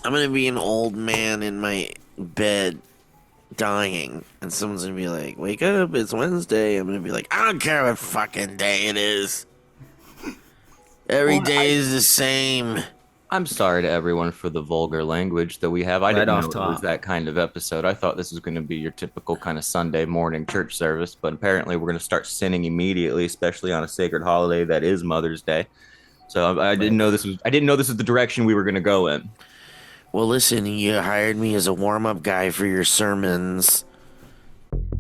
I'm gonna be an old man in my bed dying, and someone's gonna be like, "Wake up! It's Wednesday." I'm gonna be like, "I don't care what fucking day it is. Every Well, day is the same." I'm sorry to everyone for the vulgar language that we have. I Right didn't off know it was top. that kind of episode. I thought this was going to be your typical kind of Sunday morning church service, but apparently we're going to start sinning immediately, especially on a sacred holiday that is Mother's Day. So I didn't know this was. I didn't know this was the direction we were going to go in. Well, listen, you hired me as a warm-up guy for your sermons.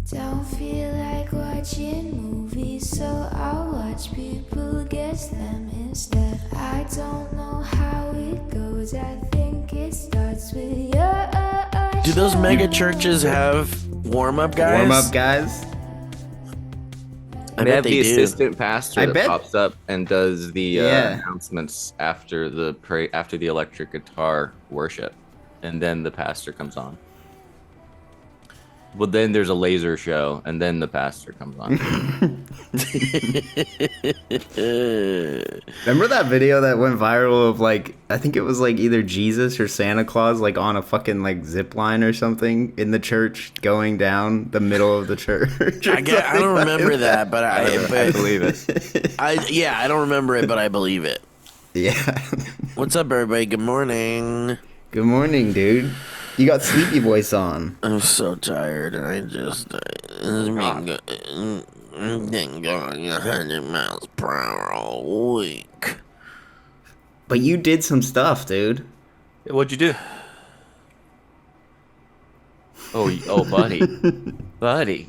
Don't feel like watching movies, so I'll watch people guess them instead. I don't know how it goes, I think it starts with your. Do those mega churches have warm-up guys? Warm up, guys. I They bet have they the do. assistant pastor I that bet- pops up and does the Yeah. announcements after after the electric guitar worship, and then the pastor comes on. Well, then there's a laser show, and then the pastor comes on. Remember that video that went viral of like, I think it was like either Jesus or Santa Claus like on a fucking like zip line or something in the church going down the middle of the church. I don't remember that, but I I believe it. I don't remember it, but I believe it. Yeah. What's up, everybody? Good morning. Good morning, dude. You got sleepy voice on. I'm so tired, and I've been going 100 miles per hour all week. But you did some stuff, dude. What'd you do? Oh, buddy, buddy,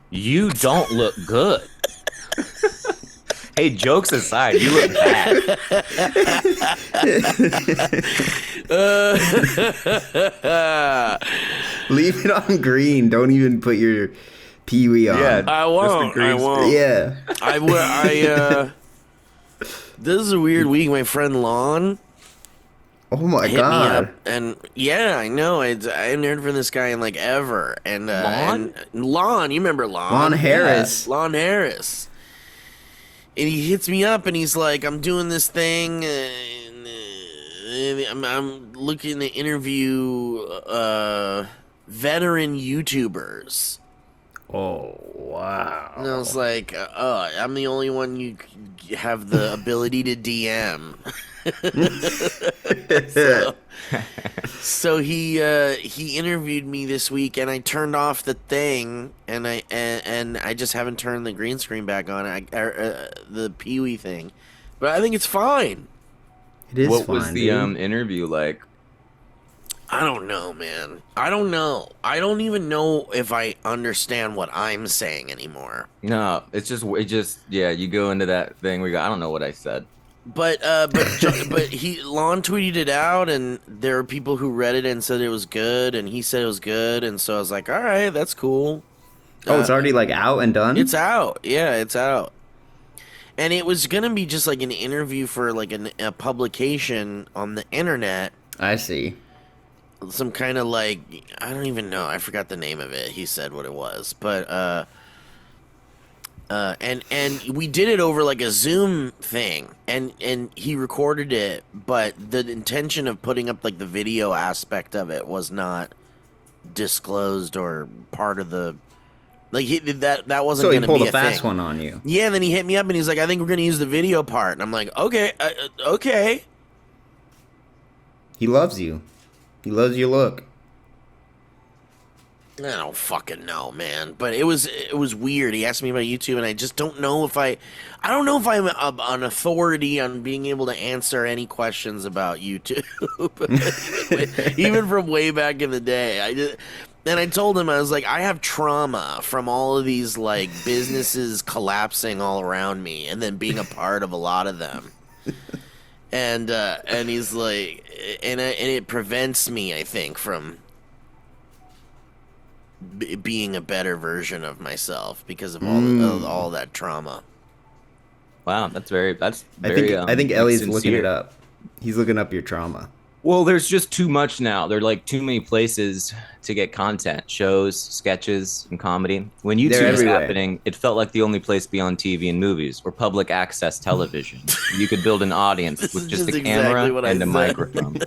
you don't look good. Hey, jokes aside, you look bad. Leave it on green. Don't even put your Pee-wee on. Yeah. I won't. I won't. Yeah. This is a weird week. My friend Lon Oh my hit me god. up, and yeah, I know. I hadn't heard from this guy in like ever. And Lon? and Lon, you remember Lon? Lon Harris. Yeah, Lon Harris. And he hits me up, and he's like, "I'm doing this thing, and I'm looking to interview veteran YouTubers." Oh wow. And I was like, "Oh, I'm the only one you have the ability to DM." so he interviewed me this week, and I turned off the thing, and I just haven't turned the green screen back on. The Pee-wee thing, but I think it's fine. It is What fine, was the dude. interview like? I don't know, man. I don't know. I don't even know if I understand what I'm saying anymore. No, it just yeah. You go into that thing where you go, I don't know what I said. But Lon tweeted it out, and there were people who read it and said it was good, and he said it was good, and so I was like, all right, that's cool. Oh, it's already like out and done? It's out. Yeah, it's out. And it was gonna be just like an interview for like a publication on the internet. I see. Some kind of like, I don't even know. I forgot the name of it. He said what it was, but and we did it over like a Zoom thing, and he recorded it, but the intention of putting up like the video aspect of it was not disclosed or part of the like that wasn't So he going to pulled be a a fast thing. one on you. Yeah, and then he hit me up and he's like, I think we're going to use the video part, and I'm like, okay, okay. He loves you. He loves your look. I don't fucking know, man. But it was weird. He asked me about YouTube, and I just don't know if I don't know if I'm an authority on being able to answer any questions about YouTube, even from way back in the day. And I told him, I was like, I have trauma from all of these like businesses collapsing all around me, and then being a part of a lot of them. And he's like, and it prevents me, I think, from being a better version of myself because of all that trauma. Wow, that's very I think Ellie's looking sincere. it up. He's looking up your trauma. Well, there's just too much now. There are like too many places to get content, shows, sketches, and comedy. When They're YouTube was everywhere. happening, it felt like the only place beyond TV and movies or public access television. You could build an audience This with is just a just camera exactly what I and a said. microphone.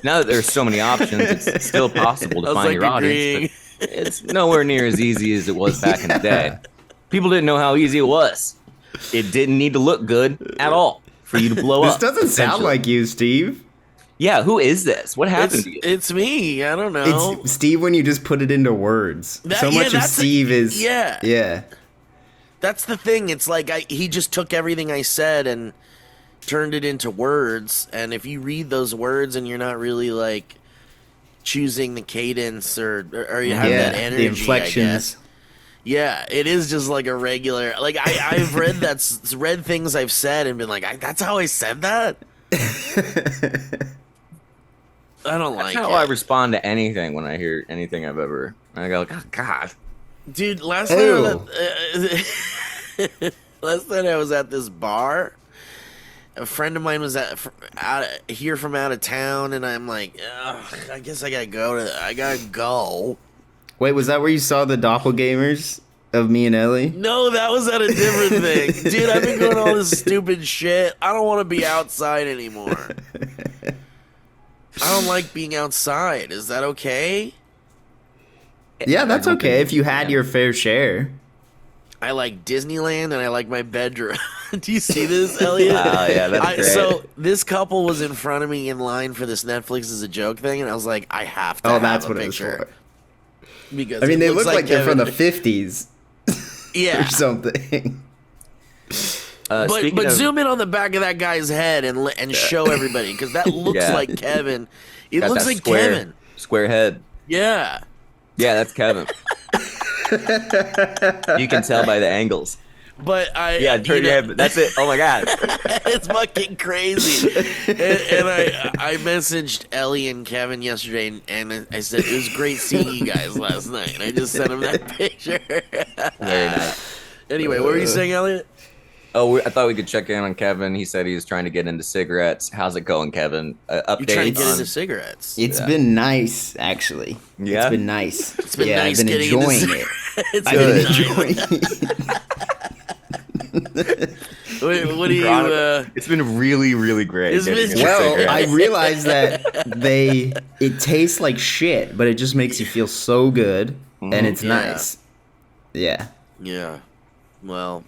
Now that there's so many options, it's still possible I to was find like your audience, but it's nowhere near as easy as it was back in the day. People didn't know how easy it was. It didn't need to look good at all for you to blow This up. doesn't sound essentially. like you, Steve. Yeah, who is this? What happened It's, to you? it's me. I don't know. It's Steve when you just put it into words. So yeah, much of that's Steve is yeah. yeah. That's the thing. It's like he just took everything I said and turned it into words. And if you read those words and you're not really like choosing the cadence or you have that energy, the I inflections. guess. Yeah, it is just like a regular. Like I've read things I've said and been like, that's how I said that. I don't That's like how it. I respond to anything when I hear anything I've ever. I go, oh, God. Dude, last Ew. night I was at this bar. A friend of mine was here from out of town, and I'm like, ugh, I guess I gotta go. Wait, was that where you saw the doppelgangers of me and Ellie? No, that was at a different thing, dude. I've been doing all this stupid shit. I don't want to be outside anymore. I don't like being outside. Is that okay? Yeah, that's I don't okay think- if you had your fair share. I like Disneyland and I like my bedroom. Do you see this, Elliot? Wow, yeah, that's great. So this couple was in front of me in line for this Netflix as a joke thing, and I was like, I have to Oh, have that's a what it was picture. for. Because I mean, it they looks look like they're from the Kevin- 50s yeah. or something. But speaking of- zoom in on the back of that guy's head and show everybody because that looks Yeah. like Kevin. It got looks that like square, Kevin. Square head. Yeah. Yeah, that's Kevin. You can tell by the angles. But Yeah, turn your head. That's it. Oh my God. It's fucking crazy. And I messaged Ellie and Kevin yesterday, and I said it was great seeing you guys last night. And I just sent him that picture. Very nice. Anyway, what were you saying, Elliot? Oh, I thought we could check in on Kevin. He said he was trying to get into cigarettes. How's it going, Kevin? Updates You trying to get on- into cigarettes? It's Yeah. been nice, actually. Yeah? It's been nice. It's been yeah, nice I've been getting into enjoying it. It's I've been been nice. enjoying it. What do you? It's been really, really great. It's getting been- into Well, cigarettes. I realized that it tastes like shit, but it just makes you feel so good, and it's Yeah. nice. Yeah. Yeah. Well.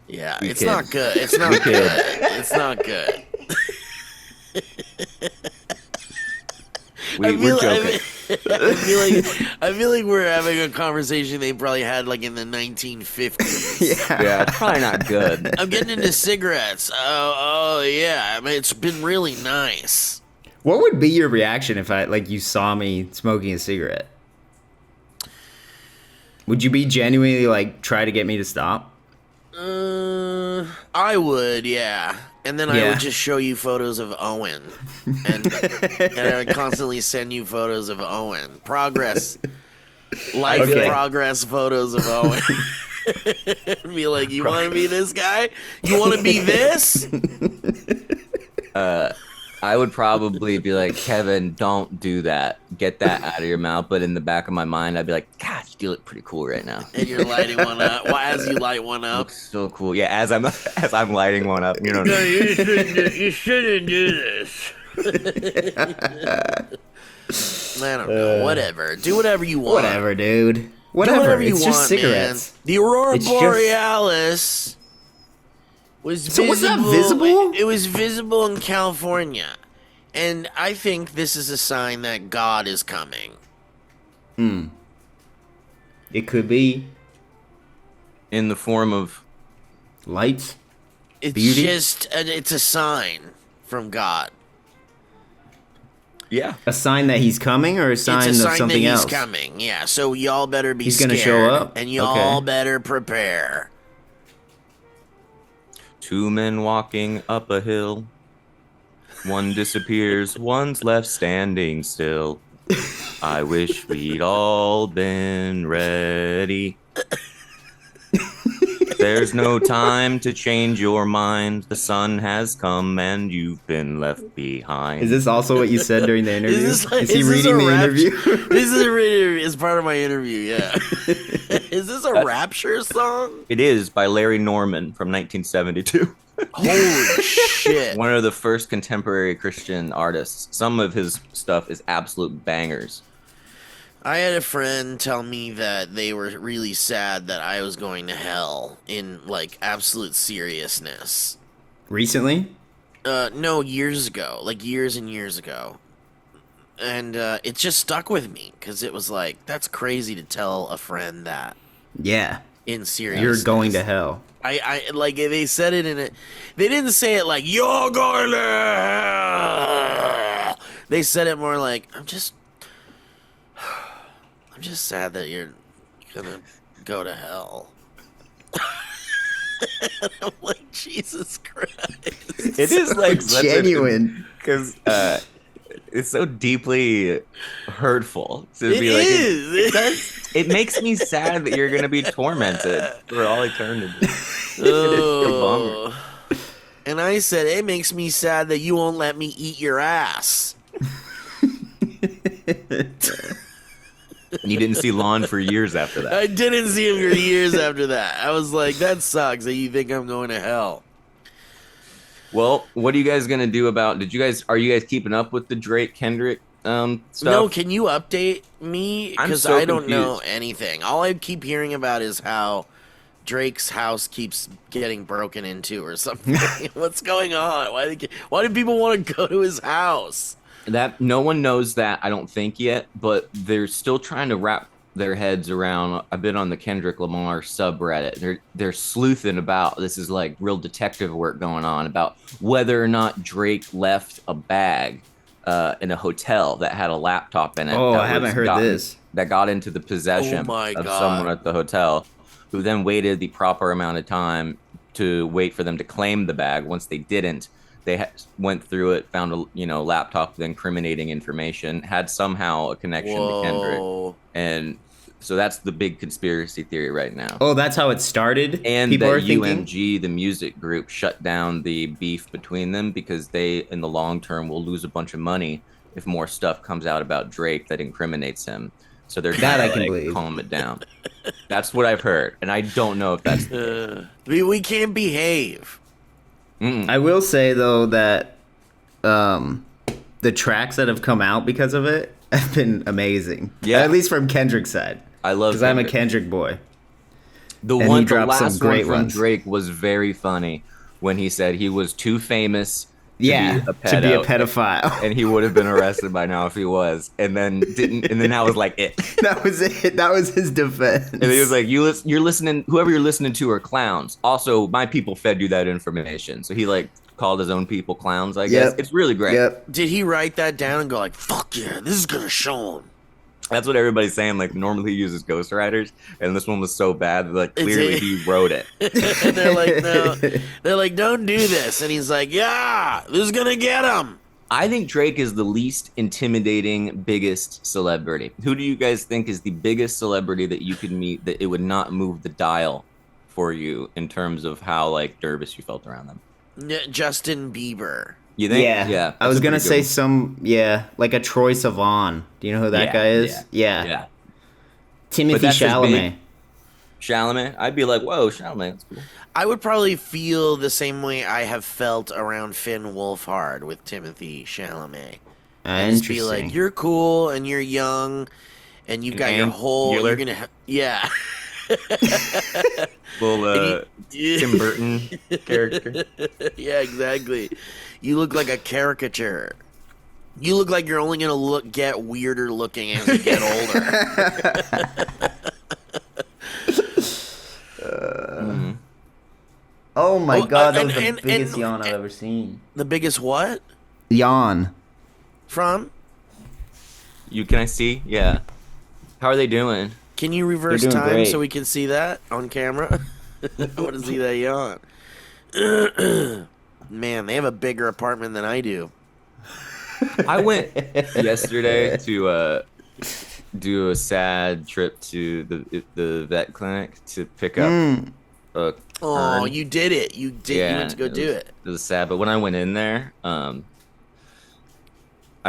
Yeah, we it's kid. not good. It's not kid. good. It's not good. We're joking. I feel like we're having a conversation they probably had like in the 1950s. Yeah. Yeah, it's probably not good. I'm getting into cigarettes. Oh yeah. I mean, it's been really nice. What would be your reaction if you saw me smoking a cigarette? Would you be genuinely try to get me to stop? I would, yeah. And then I Yeah. would just show you photos of Owen, and I would constantly send you photos of Owen. Life Okay. progress photos of Owen. Be like, you want to be this guy? You want to be this? I would probably be like, Kevin, don't do that. Get that out of your mouth. But in the back of my mind, I'd be like, God, you look pretty cool right now. And you're lighting one up. Well, as you light one up. Looks so cool. Yeah, as I'm lighting one up. You know. No, you shouldn't do this. I don't know. Whatever. Do whatever you want. Whatever, dude. Do Whatever. you It's want, just cigarettes. man. The Aurora It's just- Borealis was So visible. was that visible? It was visible in California. And I think this is a sign that God is coming. It could be In the form of lights. It's Beauty? it's a sign from God. yeah. A sign that he's coming, or a sign It's a of sign something that he's else. coming. Yeah, so y'all better be He's scared. gonna show up? And y'all Okay. better prepare. Two men walking up a hill. One disappears, one's left standing still. I wish we'd all been ready. There's no time to change your mind. The sun has come and you've been left behind. Is this also what you said during the interview? Is he is this reading a the interview? This is is part of my interview, yeah. Is this a Rapture song? It is by Larry Norman from 1972. Holy shit. One of the first contemporary Christian artists. Some of his stuff is absolute bangers. I had a friend tell me that they were really sad that I was going to hell in, like, absolute seriousness. Recently? No, years ago. Like, years and years ago. And it just stuck with me, because it was like, that's crazy to tell a friend that. Yeah. In seriousness. You're going to hell. I like, they said it in it. They didn't say it like, you're going to hell. They said it more like, I'm just sad that you're gonna go to hell. And I'm like, Jesus Christ. It is like genuine. Because it's so deeply hurtful to It be like, is. it makes me sad that you're going to be tormented for all eternity. Oh. And I said, it makes me sad that you won't let me eat your ass. And you didn't see Lon for years after that. I didn't see him for years after that. I was like, that sucks that you think I'm going to hell. Well, what are you guys gonna do about? Are you guys keeping up with the Drake Kendrick stuff? No, can you update me? Because so I don't know confused. anything. All I keep hearing about is how Drake's house keeps getting broken into or something. What's going on? Why do people want to go to his house? That no one knows that, I don't think yet, but they're still trying to wrap their heads around. I've been on the Kendrick Lamar subreddit. They're sleuthing about, this is like real detective work going on, about whether or not Drake left a bag in a hotel that had a laptop in it. Oh, I haven't heard this. That got into the possession of someone at the hotel, who then waited the proper amount of time to wait for them to claim the bag. Once they didn't, they went through it, found a laptop with incriminating information, had somehow a connection to Kendrick, and so that's the big conspiracy theory right now. Oh, that's how it started. And people that are thinking UMG, the music group, shut down the beef between them because they, in the long term, will lose a bunch of money if more stuff comes out about Drake that incriminates him. So they're That I trying can to believe. calm it down. That's what I've heard, and I don't know if that's. We can't behave. I will say though that the tracks that have come out because of it have been amazing. Yeah. At least from Kendrick's side. I love because I'm a Kendrick. Kendrick boy. The And he one, the dropped some last great one from ones. Drake was very funny when he said he was too famous to Yeah, be a to be a pedo, pedophile. and he would have been arrested by now if he was, and then didn't, and then that was like it. That was it. That was his defense. And he was like, you're listening, whoever you're listening to are clowns. Also, my people fed you that information. So he like called his own people clowns, I guess. Yep. It's really great. Yep. Did he write that down and go like, fuck yeah, this is going to show him? That's what everybody's saying. Like, normally he uses ghostwriters, and this one was so bad, like, clearly he wrote it. And they're like, no. They're like, don't do this. And he's like, yeah, this is going to get him. I think Drake is the least intimidating, biggest celebrity. Who do you guys think is the biggest celebrity that you could meet that it would not move the dial for you in terms of how, like, nervous you felt around them? Justin Bieber. You think? Yeah. I was going to say like a Troye Sivan. Do you know who that guy is? Yeah. Timothy But that's his Chalamet. Chalamet? I'd be like, whoa, Chalamet, that's cool. I would probably feel the same way I have felt around Finn Wolfhard with Timothy Chalamet. I'd just be like, you're cool and you're young and you've got your whole. Bueller? You're gonna, yeah. Little Tim Burton character. Yeah, exactly. You look like a caricature. You look like you're only gonna get weirder looking as you get older. Oh my god, that was and- the biggest and- yawn I've ever seen. The biggest what? Yawn. From? Can I see? Yeah. How are they doing? Can you reverse doing time great. so we can see that on camera? I want to see that yawn. Man, they have a bigger apartment than I do. I went yesterday to do a sad trip to the vet clinic to pick up Oh, urn. you did it. You did. Yeah, You went to go do it. It was sad, but when I went in there, I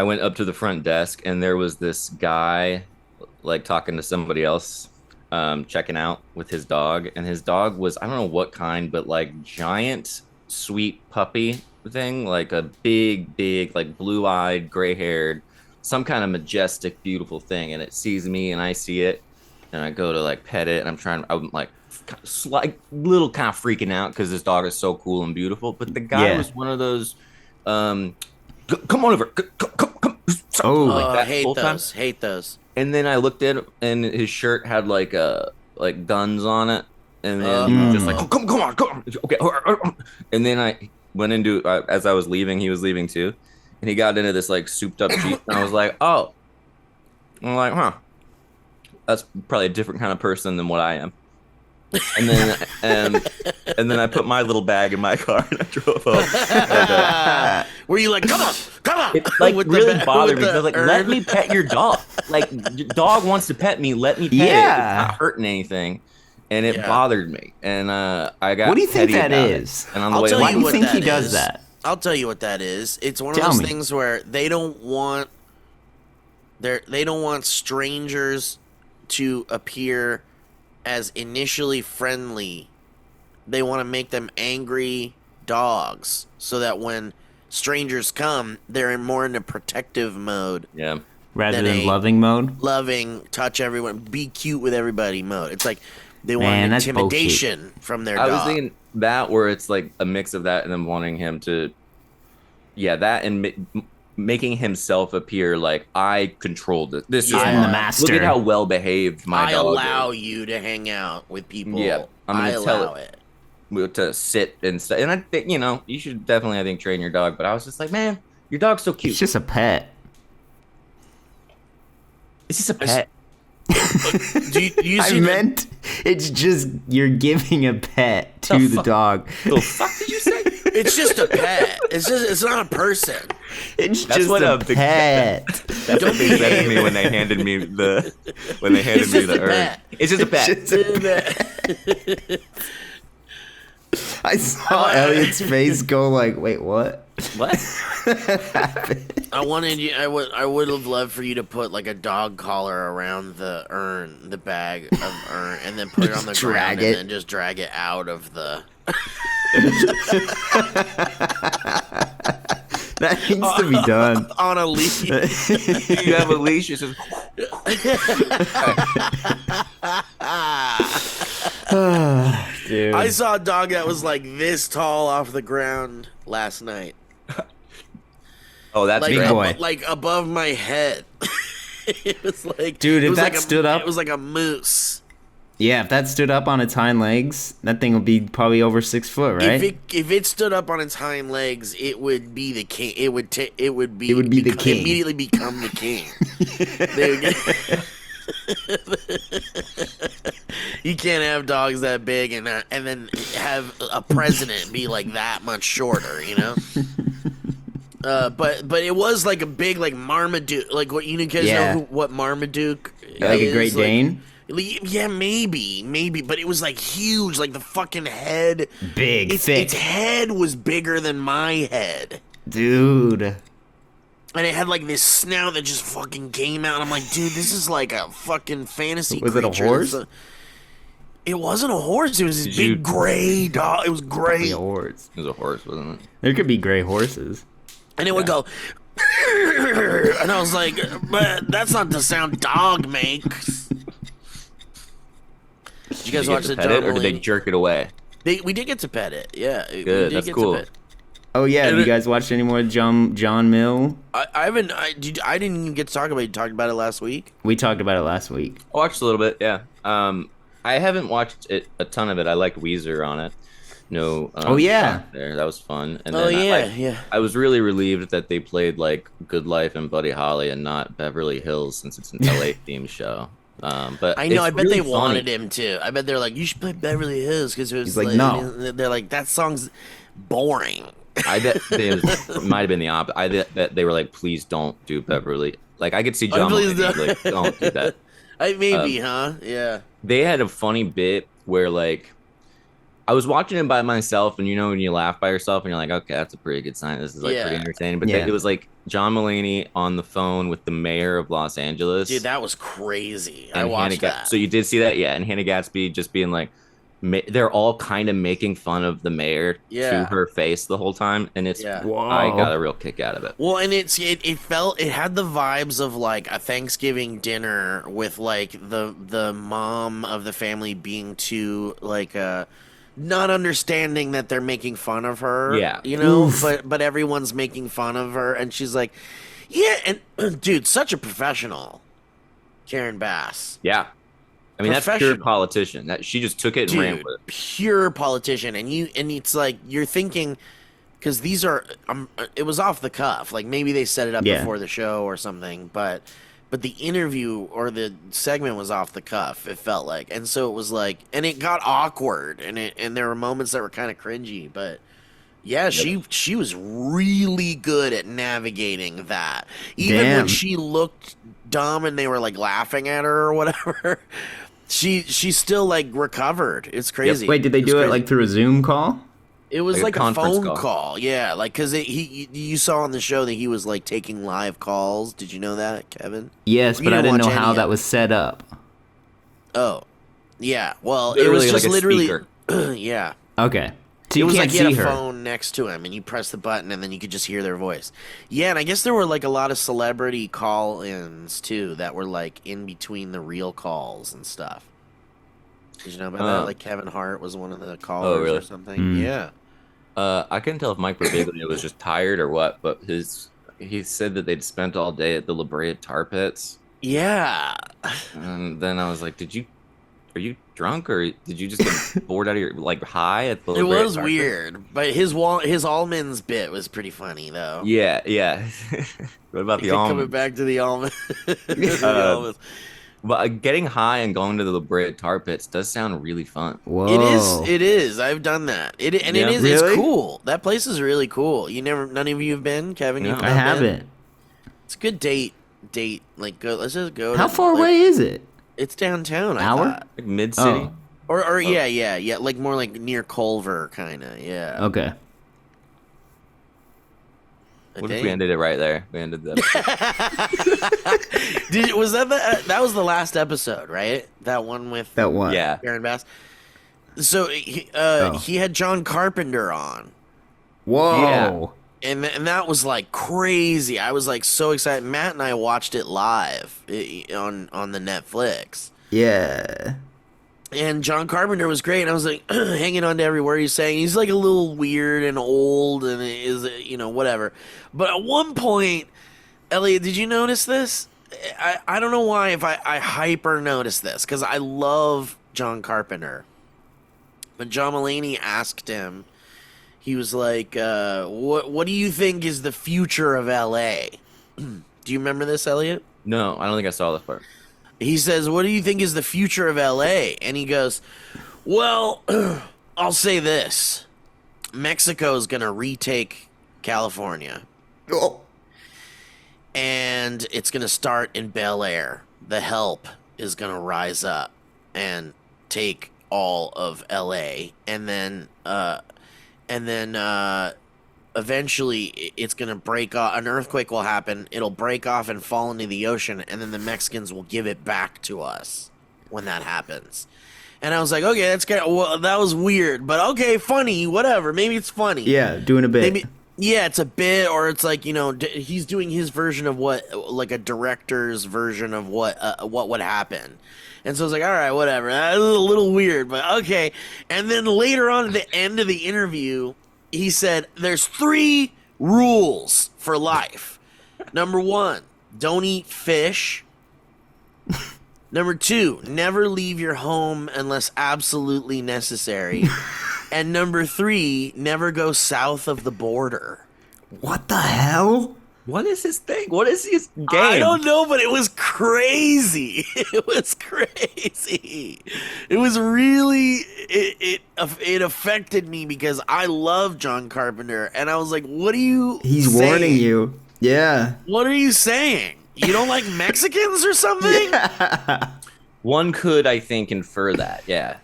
went up to the front desk, and there was this guy, like talking to somebody else, checking out with his dog, and his dog was, I don't know what kind, but like giant, sweet puppy thing, like a big, like blue-eyed, gray-haired, some kind of majestic, beautiful thing, and it sees me, and I see it, and I go to like pet it, and I'm like little kind of freaking out because this dog is so cool and beautiful, but the guy was one of those, come on over, come. Oh, like that hate whole time. those. Hate those. And then I looked at him, and his shirt had like guns on it, and then he was just like, come on, okay. And then I went into as I was leaving, he was leaving too, and he got into this like souped up Jeep, and I was like, oh, I'm like, huh, that's probably a different kind of person than what I am. And then and then I put my little bag in my car and I drove home. And, were you like, come on? it like With the really bothered me. with the Like, urn? let me pet your dog. Like, your dog wants to pet me. Let me pet it. It's not hurting anything. And it bothered me. And I got. What do you think petty that about is? it. And on the I'll way tell home, Why do you what think that he does is. that? I'll tell you what that is. It's one of Tell those me. things where they don't want strangers to appear as initially friendly. They want to make them angry dogs so that when strangers come, they're more in a protective mode. yeah. Rather Then than a- loving mode? Loving, touch everyone, be cute with everybody mode. It's like they Man, want that's intimidation from their I dog. was thinking that where it's like a mix of that and then wanting him to, that and making himself appear like I controlled it. This is I'm the mine. master. Look at how well behaved my I dog allow is. you to hang out with people. Yeah, I'm I gonna tell allow it. To sit and stuff. And I think, you should definitely, I think, train your dog. But I was just like, man, your dog's so cute. It's just a pet. It's just a pet. Do you I see meant it's just you're giving a pet to the fuck? dog. The fuck did you say? it's just a pet. It's not a person. It's That's just what a a big pet. That's what Don't they be said to me angry. when they handed me the It's just a urn. pet. It's just a pet. It's just I saw Elliot's face go like, wait, what? What? I wanted you. I would have loved for you to put like a dog collar around the urn, the bag of urn, and then put it on the Drag ground it. and then just drag it out of the. That needs to be done. On a leash. You have a leash. It says, Dude. I saw a dog that was like this tall off the ground last night, oh, that's like Big great. boy. like above my head. It was like, Dude, it if was that like stood up- it was like a moose. Yeah, if that stood up on its hind legs, that thing would be probably over 6 foot, right? If it stood up on its hind legs, it would be the king. It would be the king. Immediately become the king. They would get- you can't have dogs that big and then have a president be like that much shorter, you know. But it was like a big like Marmaduke, like what you guys Yeah. know what Marmaduke Like a is? Great Dane? Yeah, maybe, but it was like huge, like the fucking head. Big, Its thick. head was bigger than my head. Dude. And it had like this snout that just fucking came out. I'm like, dude, this is like a fucking fantasy Was it a creature. horse? It wasn't a horse. It was this Did you- big gray dog. It was Probably gray. a horse. It was a horse, wasn't it? There could be gray horses. And it would go. And I was like, but that's not the sound dog makes. Did you guys watch the pet it, or John did they Mulaney? jerk it away? We did get to pet it. Yeah. we Good, did that's get cool. To pet. Oh yeah, have And you it- guys watched any more John Mill? I haven't. I didn't even get to talk about it. You talked about it last week. We talked about it last week. I watched a little bit, yeah. I haven't watched it a ton of it. I liked Weezer on it. No. Oh, yeah. there that was fun. And Oh, then yeah. I was really relieved that they played like Good Life and Buddy Holly and not Beverly Hills since it's an LA themed show. But I know. it's I bet really they wanted funny. him to. I bet they're like, you should play Beverly Hills because it was He's like, no. They're like, that song's boring. I bet it might have been the opposite. I bet they were like, please don't do Beverly. Like I could see John please Mulaney, don't. like, don't do that. Maybe, huh? Yeah. They had a funny bit where like I was watching it by myself, and when you laugh by yourself, and you're like, okay, that's a pretty good sign. This is like pretty entertaining. But then it was like John Mulaney on the phone with the mayor of Los Angeles. Dude, that was crazy. And I watched that. So you did see that, yeah? And Hannah Gadsby just being like, they're all kind of making fun of the mayor to her face the whole time, and it's I got a real kick out of it. Well, and it had the vibes of like a Thanksgiving dinner with like the mom of the family being too like not understanding that they're making fun of her. Yeah. But everyone's making fun of her, and she's like, yeah, and dude, such a professional, Karen Bass. Yeah. I mean, that's pure politician. That she just took it and ran with it. Pure politician, and it's like you're thinking, because these are, it was off the cuff. Like maybe they set it up before the show or something, but the interview or the segment was off the cuff. It felt like, and so it was like, and it got awkward, and there were moments that were kind of cringy, but. Yeah, she was really good at navigating that. Even when she looked dumb and they were like laughing at her or whatever, she still like recovered. It's crazy. Wait, did they do it like through a Zoom call? It was like a phone call. Yeah, like because you saw on the show that he was like taking live calls. Did you know that, Kevin? Yes, but I didn't know how that was set up. Oh, yeah. Well, it was just like literally. Yeah. Okay. So it was like he had a phone next to him, and you press the button, and then you could just hear their voice. Yeah, and I guess there were like a lot of celebrity call-ins too that were like in between the real calls and stuff. Did you know about that? Like Kevin Hart was one of the callers or something. Yeah. I couldn't tell if Mike Birbiglia was just tired or what, but he said that they'd spent all day at the La Brea Tar Pits. Yeah. And then I was like, are you drunk or did you just get bored out of your like high at the? It was weird, but his almonds bit was pretty funny though. Yeah. What about the almonds? Coming back to the almonds. But getting high and going to the La Brea Tar Pits does sound really fun. Whoa. It is. I've done that. It is. Really? It's cool. That place is really cool. None of you have been, Kevin. No, I haven't. It's a good date. Like, go. Let's just go. How far away is it? It's downtown. Hour? Like mid city. Or yeah, like more like near Culver, kind of. Yeah. Okay. What if we ended it right there? We ended that. Was that was the last episode, right? That one with Yeah, Karen Bass. So he had John Carpenter on. Whoa. Yeah. And that was like crazy. I was like so excited. Matt and I watched it live on the Netflix. Yeah. And John Carpenter was great. And I was like hanging on to every word he's saying. He's like a little weird and old and is whatever. But at one point, Elliot, did you notice this? I don't know why if I hyper noticed this because I love John Carpenter. But John Mulaney asked him. He was like, what do you think is the future of LA? Do you remember this, Elliot? No, I don't think I saw this part. He says, what do you think is the future of LA? And he goes, well, I'll say this. Mexico's going to retake California. Oh. And it's going to start in Bel Air. The Help is going to rise up and take all of LA. And then eventually it's going to break off. An earthquake will happen. It'll break off and fall into the ocean, and then the Mexicans will give it back to us when that happens. And I was like, okay, that's kind of, well, that was weird, but okay, funny, whatever. Maybe it's funny. Yeah, doing a bit. Maybe, yeah, it's a bit, or it's like, he's doing his version of what, like a director's version of what would happen. And so I was like, all right, whatever. That was a little weird, but okay. And then later on at the end of the interview, he said, there's 3 rules for life. Number 1, don't eat fish. Number 2, never leave your home unless absolutely necessary. And number 3, never go south of the border. What the hell? What is his thing? What is his game? I don't know, but it was crazy. It was crazy. It was really it affected me because I love John Carpenter, and I was like, "What are you?" He's saying? warning you. Yeah. What are you saying? You don't like Mexicans or something? Yeah. One could, I think, infer that. Yeah.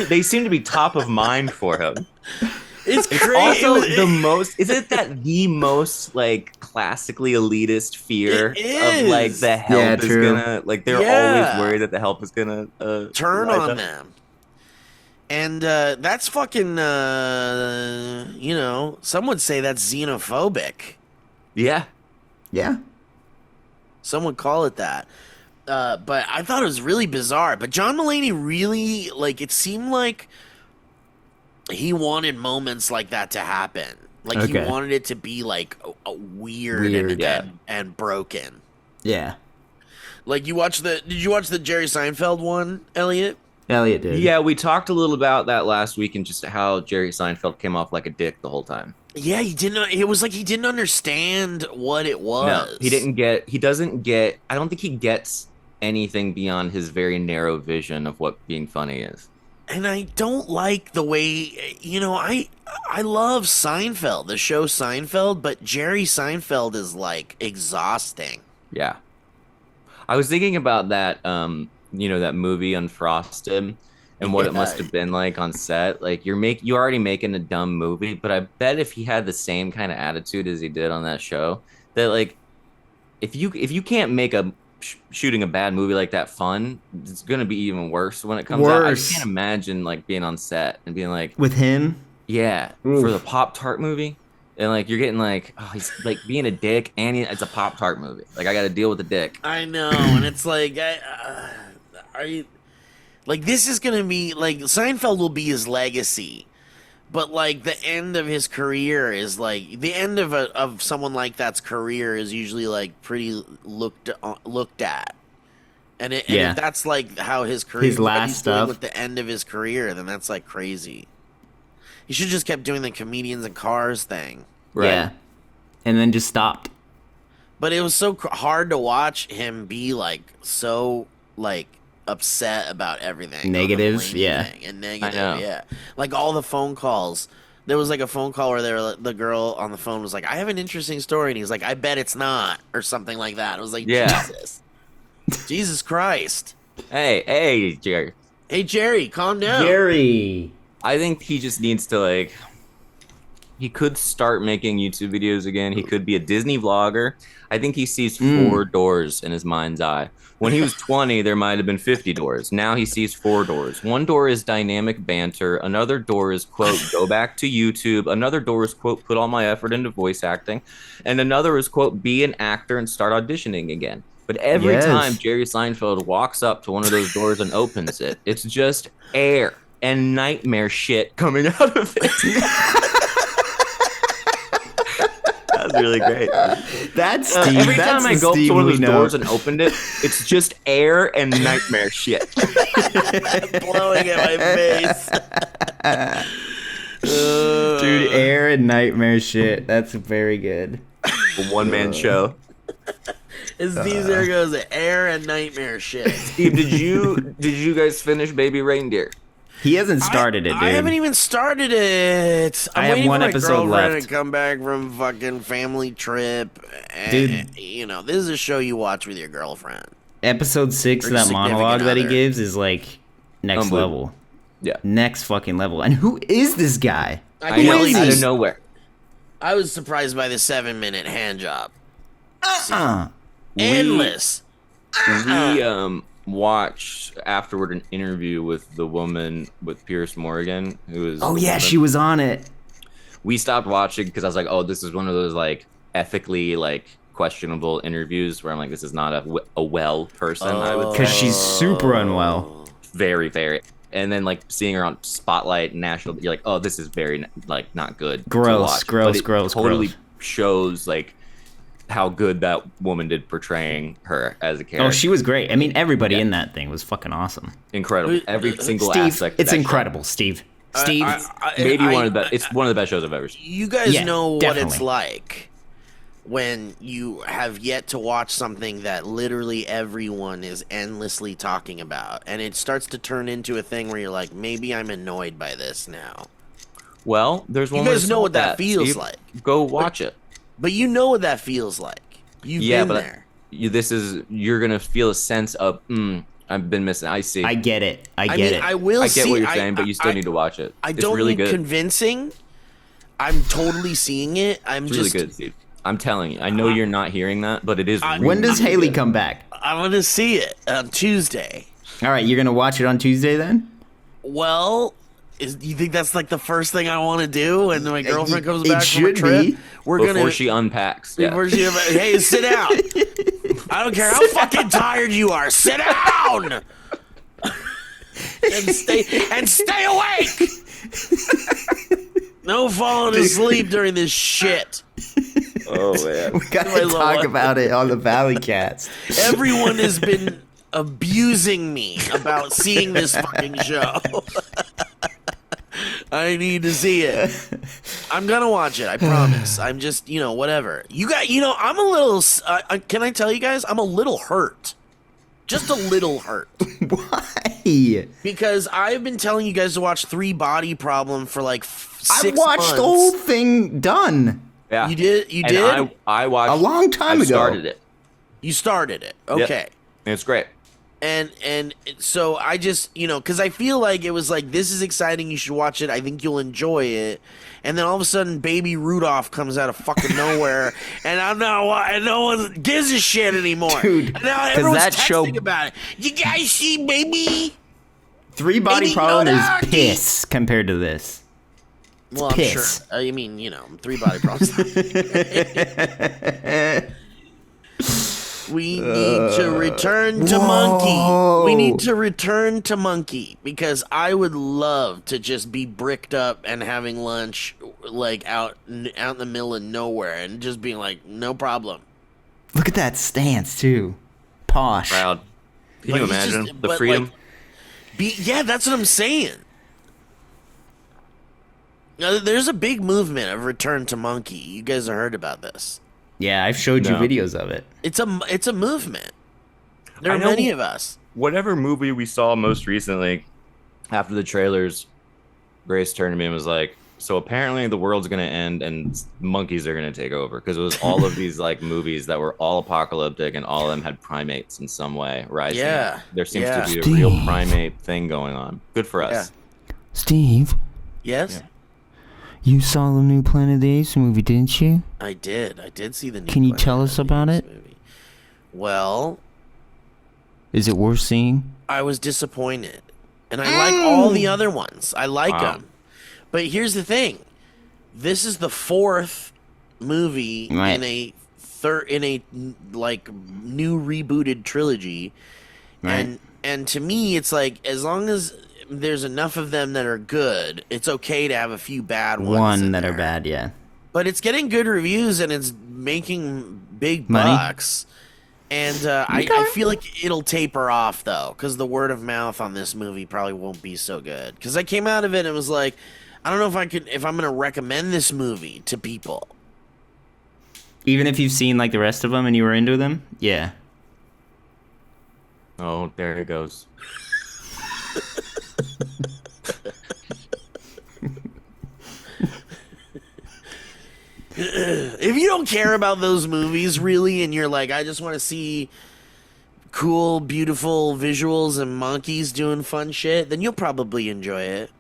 They seem to be top of mind for him. It's crazy. Also, isn't that the most like classically elitist fear of like the help is gonna like they're always worried that the help is gonna turn on them. And that's fucking you know, some would say that's xenophobic. Yeah. Some would call it that. But I thought it was really bizarre. But John Mulaney really, like, it seemed like he wanted moments like that to happen. Like, he wanted it to be, like, weird and broken. Yeah. Like, did you watch the Jerry Seinfeld one, Elliot? Elliot did. Yeah, we talked a little about that last week and just how Jerry Seinfeld came off like a dick the whole time. Yeah, it was like he didn't understand what it was. No, I don't think he gets anything beyond his very narrow vision of what being funny is. And I don't like the way, you know, I love Seinfeld, the show Seinfeld, but Jerry Seinfeld is like exhausting. Yeah. I was thinking about that, you know, that movie Unfrosted and what it must have been like on set. Like you're already making a dumb movie, but I bet if he had the same kind of attitude as he did on that show, that like if you can't make shooting a bad movie like that fun, it's gonna be even worse when it comes out. I can't imagine like being on set and being like with him. Yeah, for the Pop-Tart movie, and like you're getting like, oh, he's like being a dick, and it's a Pop-Tart movie. Like I got to deal with the dick. I know, and it's like, are you like this is gonna be like Seinfeld will be his legacy. But like the end of his career is like the end of someone like that's career is usually like pretty looked at, and if that's like how his career, his last stuff with the end of his career, then that's like crazy. He should just kept doing the comedians and cars thing, right? Yeah, and then just stopped. But it was so hard to watch him be like so like upset about everything, negative, and negative, like all the phone calls. There was like a phone call where the girl on the phone was like, "I have an interesting story," and he's like, "I bet it's not," or something like that. It was like, Jesus Christ! Hey, Jerry. Hey, Jerry, calm down. Jerry, I think he just needs to like. He could start making YouTube videos again. He could be a Disney vlogger. I think he sees 4 doors in his mind's eye. When he was 20, there might have been 50 doors. Now he sees 4 doors. One door is dynamic banter. Another door is, quote, go back to YouTube. Another door is, quote, put all my effort into voice acting. And another is, quote, be an actor and start auditioning again. But every time Jerry Seinfeld walks up to one of those doors and opens it, it's just air and nightmare shit coming out of it. That was really great. That's Steve. Every time I go up to one of those doors and opened it, it's just air and nightmare shit. Blowing at my face. Dude, air and nightmare shit. That's very good. A one-man show. It's Steve Zaragoza, air and nightmare shit. Steve, did you guys finish Baby Reindeer? He hasn't started it, dude. I haven't even started it. I'm have one for my episode girlfriend left. to come back from fucking family trip. And, Dude. you know, this is a show you watch with your girlfriend. Episode 6 of Or that monologue that he significant gives is like next level. Yeah. Next fucking level. And who is this guy? I know, is out he? of nowhere. I was surprised by the 7-minute hand job. Uh-uh. Endless. We watched afterward an interview with the woman with Pierce Morgan, who was. Oh yeah, she was on it. We stopped watching because I was like, oh, this is one of those like ethically like questionable interviews where I'm like, this is not a well person. I would Because say. she's super unwell. Very, very. And then like seeing her on Spotlight National, you're like, oh, this is very like not good. to Gross, watch. gross, But it gross, Totally gross. shows like how good that woman did portraying her as a character. Oh, she was great. I mean, everybody in that thing was fucking awesome. Incredible. Every single Steve, aspect. Of it's that incredible, Steve. Steve, Maybe one of the best. It's one of the best shows I've ever seen. You guys Yeah, know what it's definitely. like when you have yet to watch something that literally everyone is endlessly talking about, and it starts to turn into a thing where you're like, maybe I'm annoyed by this now. Well, there's one. You guys more know what that Steve. feels like. Go watch it. But you know what that feels like. You've been there. You're gonna feel a sense of I've been missing. I see. I get it. I I get mean, it. I will I get see. what you're saying, but you still need to watch it. I It's don't really need good. convincing. I'm totally seeing it. It's really good, Steve. I'm telling you. I know you're not hearing that, but it is. Really, When does really Haley good. come back? I'm gonna see it on Tuesday. All right, you're gonna watch it on Tuesday then? Well, you think that's like the first thing I want to do when my girlfriend comes It back from a should trip? be. We're Before gonna. she unpacks. Yeah. Before she, hey, sit down. I don't care how fucking tired you are. Sit down. and stay awake. No falling asleep during this shit. Oh man. We gotta talk about it on the Valleycast. Everyone has been abusing me about seeing this fucking show. I need to see it. I'm gonna watch it. I promise. I'm just, whatever. I'm a little. Can I tell you guys? I'm a little hurt. Just a little hurt. Why? Because I've been telling you guys to watch 3 Body Problem for like 6 I watched months. the whole thing done Yeah. You did? You And did? I watched a long time I ago. started it. You started it. Yep. Okay. And it's great. And so I just, because I feel like it was like, this is exciting. You should watch it. I think you'll enjoy it. And then all of a sudden, baby Rudolph comes out of fucking nowhere, and no one gives a shit anymore. Dude, and now 'cause everyone's that show- texting about it. You guys see baby? 3 Body Baby Problem is Yoda. piss compared to this. Well, I'm piss. sure. I mean, 3 Body Problems. We need to return to Monkey. We need to return to Monkey because I would love to just be bricked up and having lunch like out in the middle of nowhere and just being like, no problem. Look at that stance too. Posh. Proud. Can But you he's imagine just- the but, freedom? Yeah, that's what I'm saying. Now, there's a big movement of return to Monkey. You guys have heard about this. Yeah, I've showed you No. videos of it. It's a movement. There I are know- many of us. Whatever movie we saw most recently, after the trailers, Grace turned to me and was like, "So apparently the world's gonna end and monkeys are gonna take over," because it was all of these like movies that were all apocalyptic and all of them had primates in some way rising. Yeah, There seems yeah. to be a real primate thing going on. Good for us. Steve, Yes, you saw the new Planet of the Apes movie, didn't you? I did. I did see the new Can you Planet tell of us the about Apes it? movie. Well, Is it worth seeing? I was disappointed, and I like all the other ones. I like Wow. them, but here's the thing: this is the 4th movie Right. in a like new rebooted trilogy, Right. and to me, it's like as long as there's enough of them that are good, it's okay to have a few bad ones. One in that are there. bad, yeah. But it's getting good reviews and it's making big Money? bucks. And I feel like it'll taper off though, because the word of mouth on this movie probably won't be so good. Because I came out of it and it was like, I don't know if I'm gonna recommend this movie to people. Even if you've seen like the rest of them and you were into them, yeah. Oh, there it goes. If you don't care about those movies really, and you're like, I just want to see cool, beautiful visuals and monkeys doing fun shit, then you'll probably enjoy it.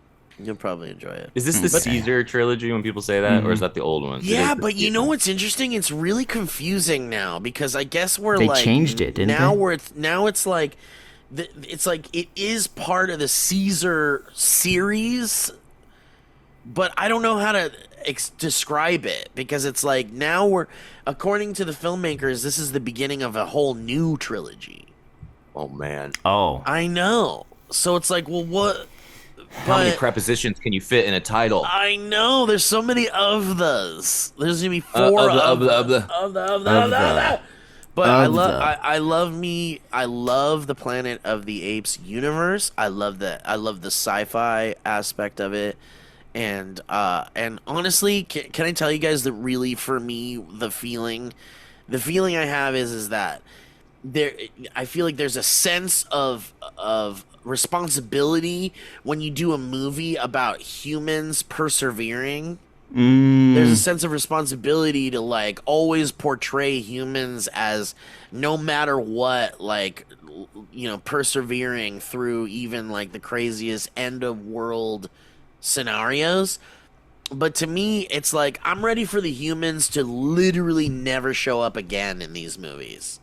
You'll probably enjoy it. Is this the Caesar trilogy when people say that, or is that the old one? Yeah, but you know what's interesting? It's really confusing now because I guess we're They like changed it, didn't now they? it's like it's like it is part of the Caesar series, but I don't know how to describe it because it's like now according to the filmmakers, this is the beginning of a whole new trilogy. Oh man, Oh. I know, so it's like, well, what? how many But- prepositions can you fit in a title? I know there's so many of those. There's gonna be 4 of the. But I Of love the. I love the Planet of the Apes universe. I love the sci-fi aspect of it. And honestly, can I tell you guys that really for me the feeling I have is that I feel like there's a sense of responsibility when you do a movie about humans persevering There's a sense of responsibility to like always portray humans as no matter what, like, persevering through even like the craziest end of world scenarios. But to me, it's like I'm ready for the humans to literally never show up again in these movies.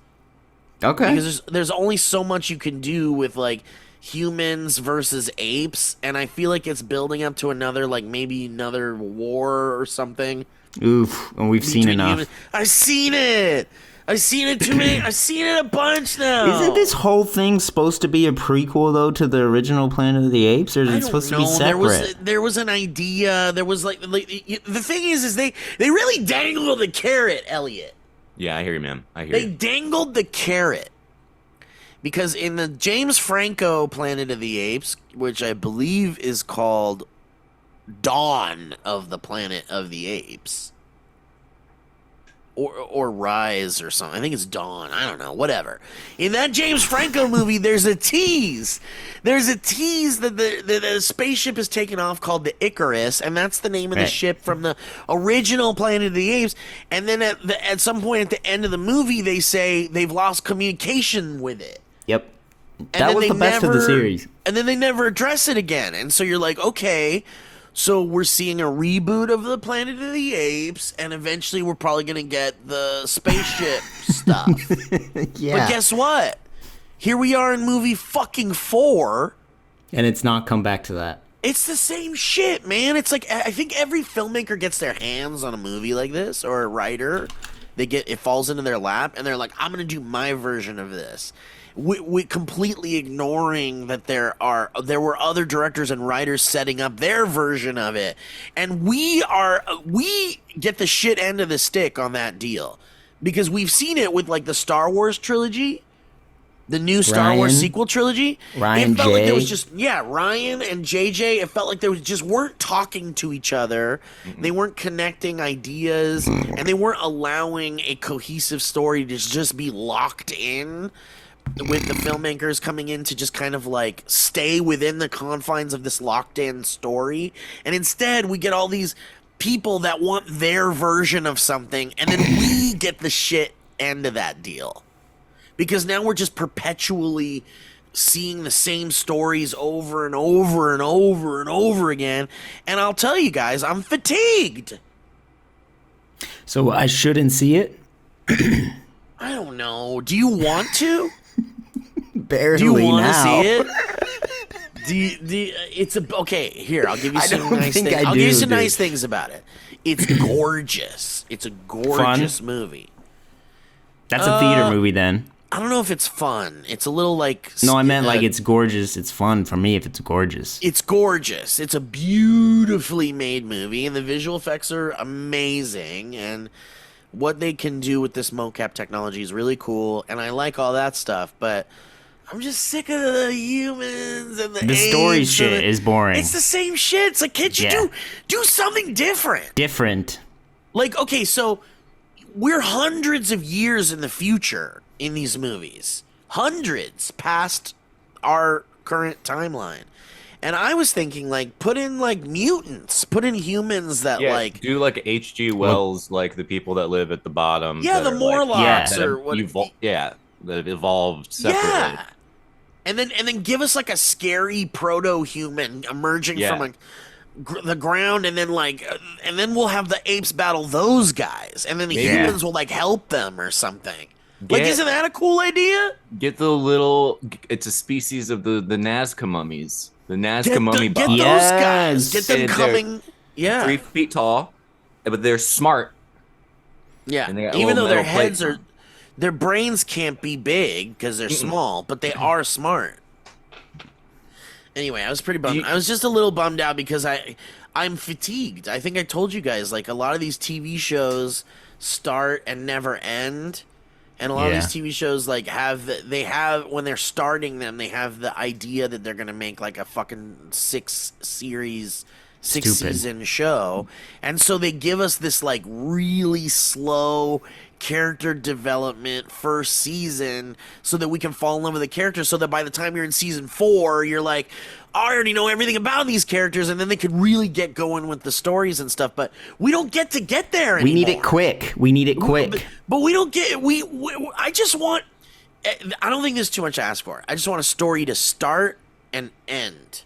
Okay. Because there's only so much you can do with like humans versus apes, and I feel like it's building up to maybe another war or something. Oof, and we've seen enough. Humans. I've seen it too many. I've seen it a bunch now. Isn't this whole thing supposed to be a prequel though to the original Planet of the Apes, or is it supposed to be separate? There was an idea. There was like the thing is they really dangled the carrot, Elliot. Yeah, I hear you, man. They dangled the carrot. Because in the James Franco Planet of the Apes, which I believe is called Dawn of the Planet of the Apes, or Rise or something. I think it's Dawn. I don't know. Whatever. In that James Franco movie, there's a tease. There's a tease that the spaceship is taken off called the Icarus, and that's the name of the ship from the original Planet of the Apes. And then at some point at the end of the movie, they say they've lost communication with it. Yep. That was the best of the series. And then they never address it again. And so you're like, okay, so we're seeing a reboot of the Planet of the Apes, and eventually we're probably going to get the spaceship stuff. Yeah. But guess what? Here we are in movie fucking 4. And it's not come back to that. It's the same shit, man. It's like, I think every filmmaker gets their hands on a movie like this, or a writer. It falls into their lap, and they're like, I'm going to do my version of this. We completely ignoring that there were other directors and writers setting up their version of it, and we get the shit end of the stick on that deal because we've seen it with like the Star Wars trilogy, the new Star Wars sequel trilogy. It felt like there was just Ryan and JJ. It felt like they just weren't talking to each other. They weren't connecting ideas, and they weren't allowing a cohesive story to just be locked in. With the filmmakers coming in to just kind of like stay within the confines of this locked in story. And instead we get all these people that want their version of something, and then we get the shit end of that deal. Because now we're just perpetually seeing the same stories over and over and over and over again. And I'll tell you guys, I'm fatigued. So I shouldn't see it? I don't know. Do you want to? Barely. Do you want to now. see it? Okay, here, I'll give you some nice things about it. It's gorgeous. It's a gorgeous movie. That's a theater movie then. I don't know if it's fun. It's a little like... No, I meant like it's gorgeous. It's fun for me if it's gorgeous. It's gorgeous. It's a beautifully made movie, and the visual effects are amazing, and what they can do with this mocap technology is really cool, and I like all that stuff, but I'm just sick of the humans and the story shit is boring. It's the same shit. It's like, can't you do something different? Like, okay, so we're hundreds of years in the future in these movies. Hundreds past our current timeline. And I was thinking, like, put in, like, mutants. Put in humans that, like... do, like, H.G. Wells, like, the people that live at the bottom. Yeah, the Morlocks that have evolved separately. Yeah. And then give us, like, a scary proto-human emerging from the ground, and then, like... and then we'll have the apes battle those guys. And then the humans will, like, help them or something. Isn't that a cool idea? Get the little... It's a species of the Nazca mummies. The Nazca mummy Get those guys. Get them coming. 3 feet tall, but they're smart. Yeah. Even though their heads are, their brains can't be big because they're small, but they are smart. Anyway, I was pretty bummed. I was just a little bummed out because I'm fatigued. I think I told you guys, like, a lot of these TV shows start and never end. And a lot of these TV shows, like, when they're starting them, they have the idea that they're going to make, like, a fucking 6-series 6-season show, and so they give us this like really slow character development first season so that we can fall in love with the characters, so that by the time you're in season 4 you're like, I already know everything about these characters, and then they could really get going with the stories and stuff. But we don't get there anymore. We need it quick. But we don't get I just want, I don't think there's too much to ask for. I just want a story to start and end.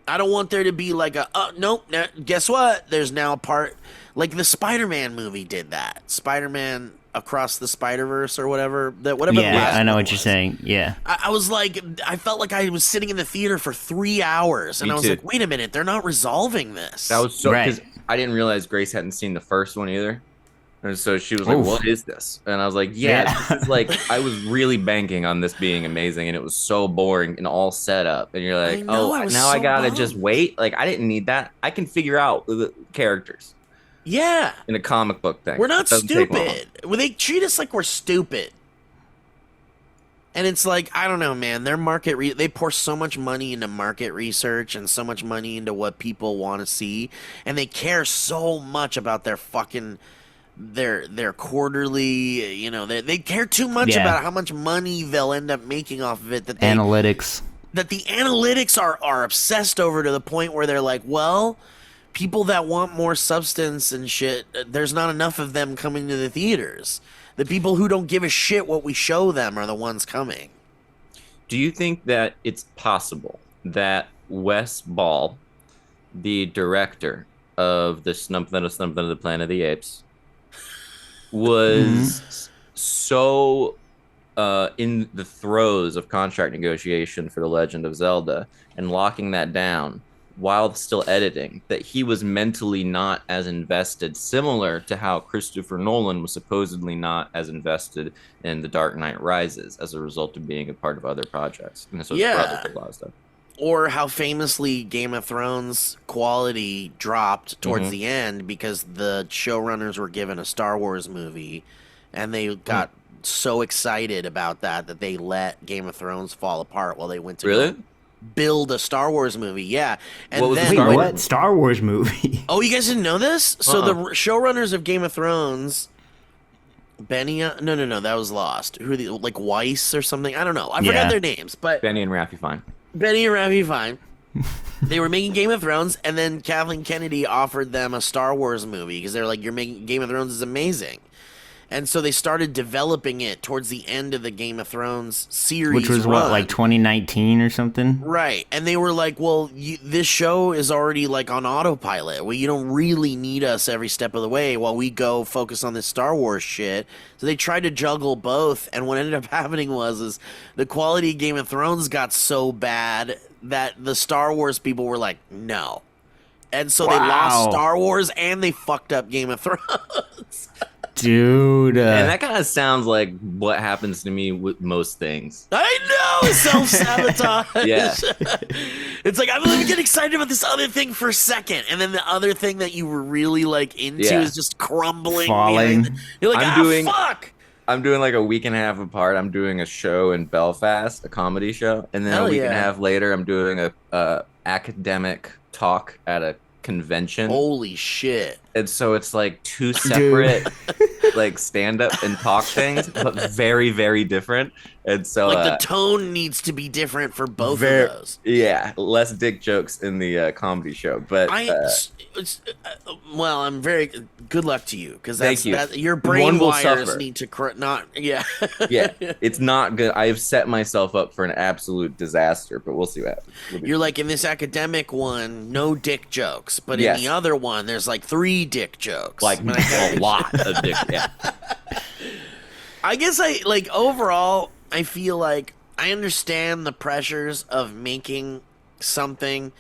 I don't want there to be like a, nope, guess what? There's now a part, like the Spider-Man movie did that. Spider-Man Across the Spider-Verse or whatever. Yeah, I know what you're saying. Yeah. I was like, I felt like I was sitting in the theater for 3 hours. And I was like, wait a minute, they're not resolving this. That was so, because I didn't realize Grace hadn't seen the first one either. And so she was like, what is this? And I was like, this is like, I was really banking on this being amazing, and it was so boring and all set up. And you're like, I gotta just wait? Like, I didn't need that. I can figure out the characters. Yeah. In a comic book thing. We're not stupid. Well, they treat us like we're stupid. And it's like, I don't know, man. Their they pour so much money into market research and so much money into what people want to see. And they care so much about their fucking... their quarterly, you know, they care too much about how much money they'll end up making off of it. That analytics. That the analytics are obsessed over to the point where they're like, well, people that want more substance and shit, there's not enough of them coming to the theaters. The people who don't give a shit what we show them are the ones coming. Do you think that it's possible that Wes Ball, the director of the Something of the Planet of the Apes, was so in the throes of contract negotiation for The Legend of Zelda and locking that down while still editing, that he was mentally not as invested, similar to how Christopher Nolan was supposedly not as invested in The Dark Knight Rises as a result of being a part of other projects. And so his brother did a lot of stuff. Or how famously Game of Thrones quality dropped towards the end because the showrunners were given a Star Wars movie, and they got so excited about that they let Game of Thrones fall apart while they went to build a Star Wars movie. Yeah. And what was then what Star Wars movie? Oh, you guys didn't know this? So the showrunners of Game of Thrones, Benny, no, that was Lost. Who are they, like Weiss or something? I don't know. I forgot their names, but Benny and Ralphie Fine. They were making Game of Thrones, and then Kathleen Kennedy offered them a Star Wars movie because they're like, "You're making Game of Thrones is amazing," and so they started developing it towards the end of the Game of Thrones series, which was what, like 2019 or something, right? And they were like, "Well, this show is already like on autopilot. Well, you don't really need us every step of the way while we go focus on this Star Wars shit." So they tried to juggle both, and what ended up happening was the quality of Game of Thrones got so bad that the Star Wars people were like, no. And so they lost Star Wars, and they fucked up Game of Thrones. Dude. And that kind of sounds like what happens to me with most things. I know! Self-sabotage! Yeah. It's like, I'm going to get excited about this other thing for a second, and then the other thing that you were really, like, into is just crumbling. Falling. You're like, fuck! I'm doing like a week and a half apart. I'm doing a show in Belfast, a comedy show. And then a week and a half later, I'm doing a academic talk at a convention. Holy shit. And so it's like two separate like stand-up and talk things, but very, very different. And so like the tone needs to be different for both of those. Yeah, less dick jokes in the comedy show. But well, I'm very good luck to you because your One brain will wires suffer. need to not. Yeah. Yeah, it's not good. I have set myself up for an absolute disaster, but we'll see what happens. You're like in this academic one, no dick jokes, but in the other one, there's like 3 dick jokes. Like a lot of dick. Yeah. I guess overall, I feel like I understand the pressures of making something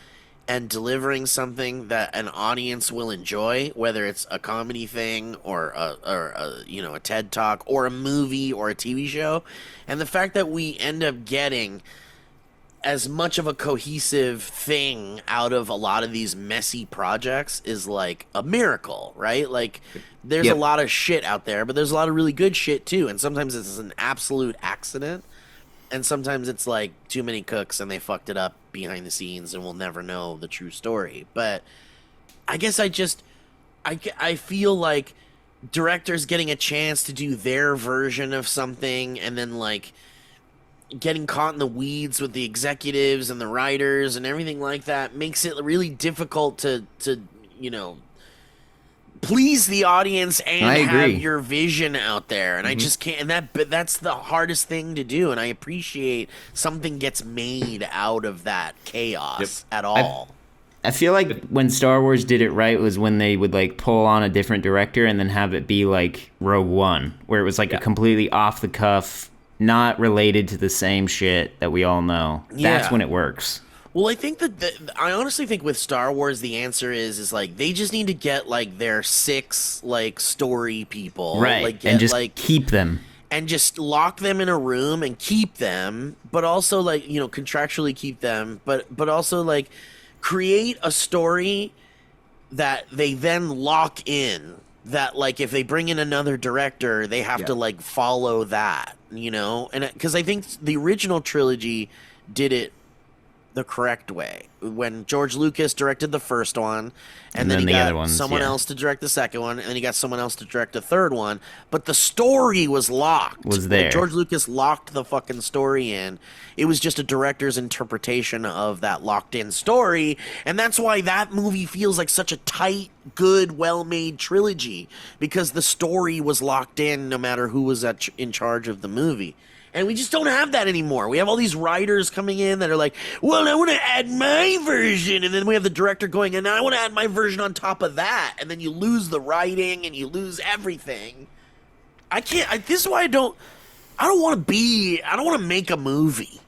and delivering something that an audience will enjoy, whether it's a comedy thing or a TED Talk or a movie or a TV show. And the fact that we end up getting as much of a cohesive thing out of a lot of these messy projects is like a miracle, right? Like there's a lot of shit out there, but there's a lot of really good shit too. And sometimes it's an absolute accident. and sometimes it's like too many cooks and they fucked it up behind the scenes and we'll never know the true story. But I guess I feel like directors getting a chance to do their version of something and then like getting caught in the weeds with the executives and the writers and everything like that makes it really difficult to you know, please the audience and have your vision out there. And I just can't, and that's the hardest thing to do. And I appreciate something gets made out of that chaos at all. I feel like when Star Wars did it right was when they would like pull on a different director and then have it be like Rogue One, where it was like a completely off the cuff, not related to the same shit that we all know. That's when it works. Well, I think I honestly think with Star Wars, the answer is like they just need to get like their 6 like story people, right? Like, and just like keep them, and just lock them in a room and keep them, but also like, you know, contractually keep them, but also like create a story that they then lock in. That like if they bring in another director, they have to like follow that, you know, and because I think the original trilogy did it the correct way when George Lucas directed the first one and then he got someone else to direct the second one and then he got someone else to direct the third one, but the story was locked. Like, George Lucas locked the fucking story in. It was just a director's interpretation of that locked in story, and that's why that movie feels like such a tight, good, well-made trilogy, because the story was locked in no matter who was in charge of the movie. And we just don't have that anymore. We have all these writers coming in that are like, well, I want to add my version. And then we have the director going, and I want to add my version on top of that. And then you lose the writing and you lose everything. This is why I don't want to make a movie.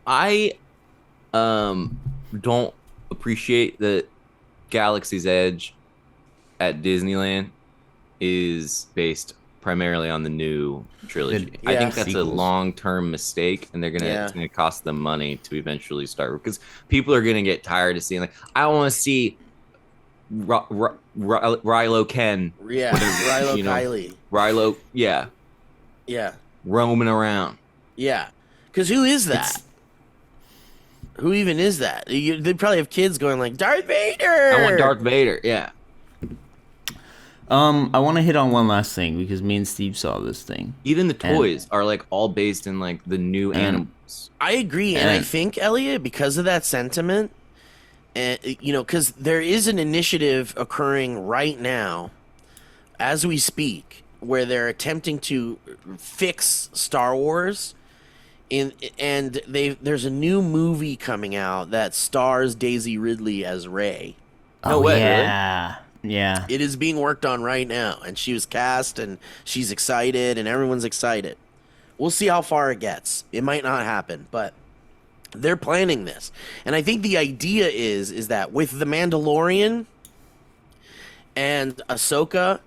I don't appreciate that Galaxy's Edge at Disneyland is based primarily on the new trilogy. I think that's a long-term mistake, and it's gonna cost them money to eventually start, because people are gonna get tired of seeing like, I want to see Rilo Ken, Rilo Kiley, Rilo, roaming around, because who is that? Who even is that? They probably have kids going like, Darth Vader. I want Darth Vader. I want to hit on one last thing, because me and Steve saw this thing. Even the toys are like all based in like the new animals. I agree, and I think, Elliot, because of that sentiment, you know, because there is an initiative occurring right now, as we speak, where they're attempting to fix Star Wars, and there's a new movie coming out that stars Daisy Ridley as Rey. No way! Yeah. Yeah. It is being worked on right now, and she was cast, and she's excited, and everyone's excited. We'll see how far it gets. It might not happen, but they're planning this. And I think the idea is that with The Mandalorian and Ahsoka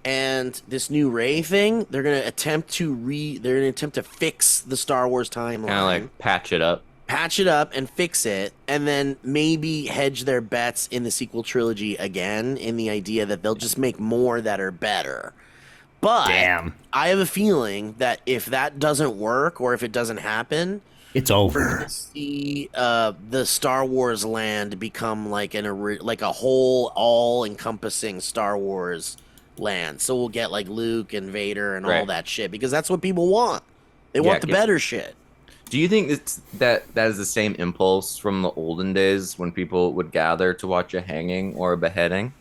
and this new Rey thing, they're going to attempt to fix the Star Wars timeline. Kind of like patch it up and fix it, and then maybe hedge their bets in the sequel trilogy again, in the idea that they'll just make more that are better. But I have a feeling that if that doesn't work, or if it doesn't happen, it's over. We're gonna see the Star Wars land become like a whole all-encompassing Star Wars land. So we'll get like Luke and Vader and all that shit, because that's what people want. They want the better shit. Do you think that is the same impulse from the olden days when people would gather to watch a hanging or a beheading?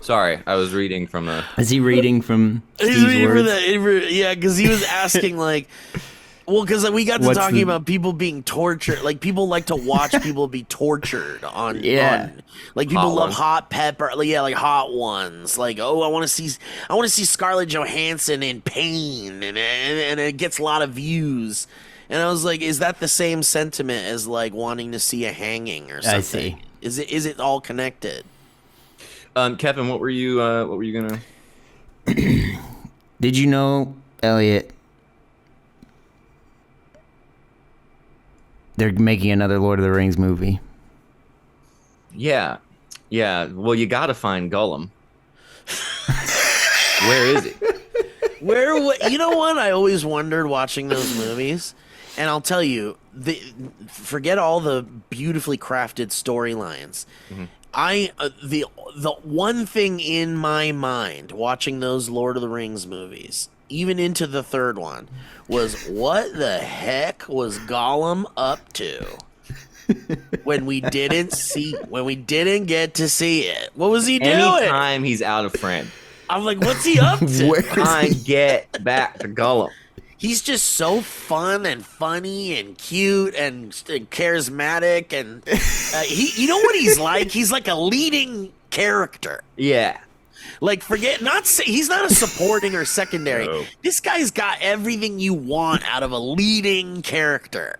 Sorry, I was reading from a... Is he reading from Steve's words? Yeah, because he was asking like... Well, because we got to talking about people being tortured. Like, people like to watch people be tortured on... like, people love hot pepper. Like, like hot ones. Like, oh, I want to see Scarlett Johansson in pain, and it gets a lot of views. And I was like, is that the same sentiment as like wanting to see a hanging or something? I see. Is it all connected? Kevin, what were you gonna? Did you know, Elliot? They're making another Lord of the Rings movie. Yeah. Well, you got to find Gollum. Where is he? You know what? I always wondered watching those movies, and I'll tell you, forget all the beautifully crafted storylines. The one thing in my mind watching those Lord of the Rings movies, even into the third one, was what the heck was Gollum up to when we didn't get to see it? What was he doing? Anytime he's out of frame, I'm like, what's he up to? I get back to Gollum. He's just so fun and funny and cute and charismatic, and you know what he's like? He's like a leading character. Yeah. Like, he's not a supporting or secondary. No. This guy's got everything you want out of a leading character.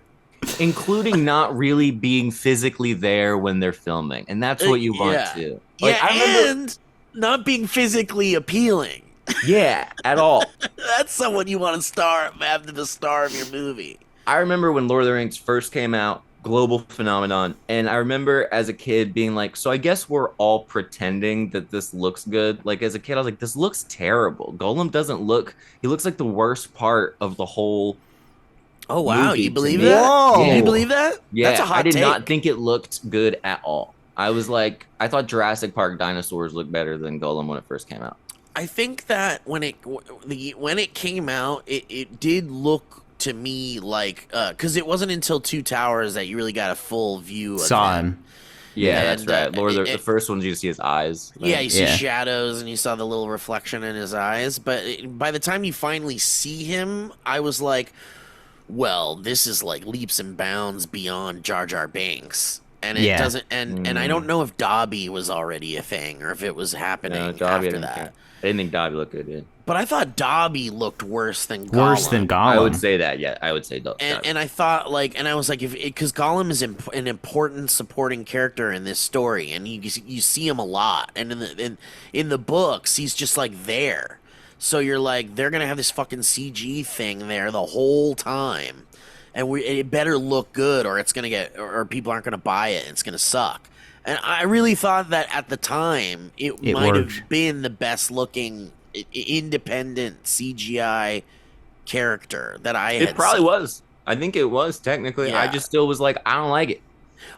Including not really being physically there when they're filming. And that's what you want to. Like, and not being physically appealing. Yeah, at all. That's someone you want to have the star of your movie. I remember when Lord of the Rings first came out, global phenomenon, and I remember as a kid being like, so I guess we're all pretending that this looks good. Like, as a kid, I was like, this looks terrible. Gollum doesn't look, he looks like the worst part of the whole Oh, wow, you believe that? Whoa. Yeah. You believe that? Yeah, that's a hot I did take. not think it looked good at all. I was like, I thought Jurassic Park dinosaurs looked better than Gollum when it first came out. I think that when it came out, it did look to me like because it wasn't until Two Towers that you really got a full view of him. Yeah, that's right. The first ones you see his eyes. Right? Yeah, you see shadows and you saw the little reflection in his eyes. But by the time you finally see him, I was like, well, this is like leaps and bounds beyond Jar Jar Binks. And it doesn't, and I don't know if Dobby was already a thing or if it was happening after that. I didn't think Dobby looked good, dude. But I thought Dobby looked worse than Gollum. Worse than Gollum. I would say that, yeah. I would say Dobby. And I thought, like, and I was like, because Gollum is an important supporting character in this story, and you see him a lot. And in the books, he's just, like, there. So you're like, they're going to have this fucking CG thing there the whole time. And it better look good, or it's going to or people aren't going to buy it, and it's going to suck. And I really thought that at the time, it might have been the best looking independent CGI character that I had. It probably was. I think it was technically. Yeah. I just still was like, I don't like it.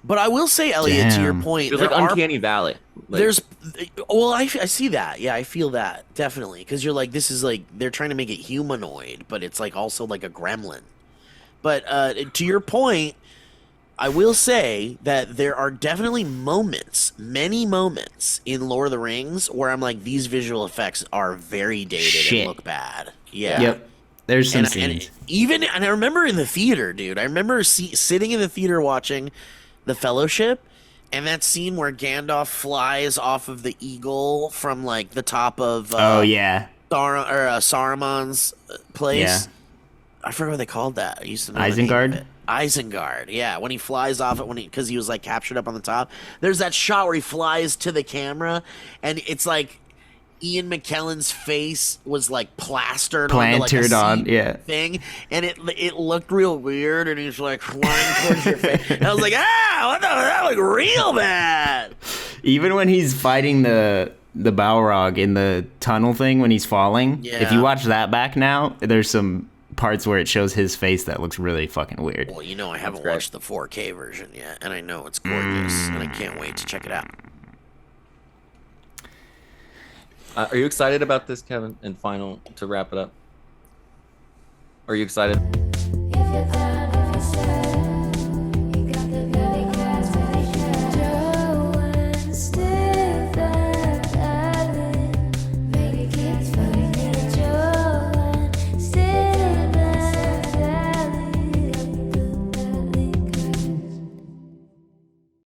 But I will say, Elliot, to your point, it was like Uncanny Valley. Like, I see that. Yeah, I feel that definitely, because you're like, this is like they're trying to make it humanoid, but it's like also like a gremlin. But to your point, I will say that there are definitely many moments in Lord of the Rings where I'm like, these visual effects are very dated and look bad. Yeah. Yep. There's some scenes. And I remember in the theater, dude. I remember sitting in the theater watching The Fellowship, and that scene where Gandalf flies off of the eagle from like the top of Saruman's place. Yeah. I forgot what they called that. I used to know Isengard. Isengard, yeah. When he flies off it, because he was like captured up on the top. There's that shot where he flies to the camera, and it's like Ian McKellen's face was like planted on thing, and it looked real weird, and he's like flying towards your face. And I was like, that looked real bad. Even when he's fighting the Balrog in the tunnel thing when he's falling, if you watch that back now, there's some parts where it shows his face that looks really fucking weird. Well, you know, I haven't watched the 4K version yet, and I know it's gorgeous, and I can't wait to check it out. Are you excited about this, Kevin? And final, to wrap it up, are you excited?